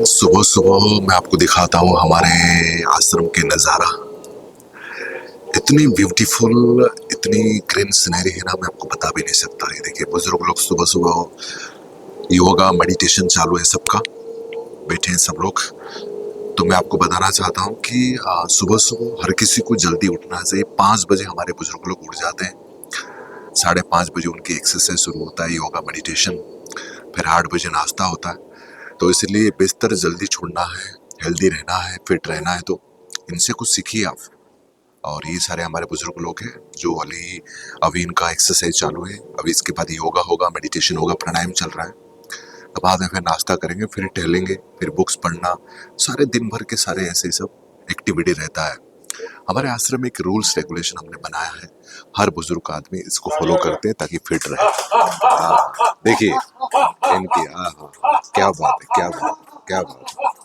सुबह सुबह मैं आपको दिखाता हूँ हमारे आश्रम के नज़ारा। इतनी ब्यूटीफुल, इतनी ग्रीन सीनरी है ना, मैं आपको बता भी नहीं सकता। ये देखिए बुजुर्ग लोग सुबह सुबह योगा मेडिटेशन चालू है सबका, बैठे हैं सब लोग। तो मैं आपको बताना चाहता हूँ कि सुबह सुबह हर किसी को जल्दी उठना चाहिए। 5 बजे हमारे बुजुर्ग लोग उठ जाते हैं। 5:30 बजे उनकी एक्सरसाइज शुरू होता है, योगा मेडिटेशन। फिर 8 बजे नाश्ता होता है। तो इसलिए बिस्तर जल्दी छोड़ना है, हेल्दी रहना है, फिट रहना है, तो इनसे कुछ सीखिए आप। और ये सारे हमारे बुजुर्ग लोग हैं जो अभी इनका एक्सरसाइज चालू है। अभी इसके बाद योगा होगा, मेडिटेशन होगा, प्राणायाम चल रहा है। तो बाद में फिर नाश्ता करेंगे, फिर टहलेंगे, फिर बुक्स पढ़ना, सारे दिन भर के सारे ऐसे सब एक्टिविटी रहता है। हमारे आश्रम में एक रूल्स रेगुलेशन हमने बनाया है, हर बुजुर्ग आदमी इसको फॉलो करते हैं ताकि फिट रहे। देखिए इनकी, हाँ हाँ, क्या बात है, क्या बात है, क्या बात है।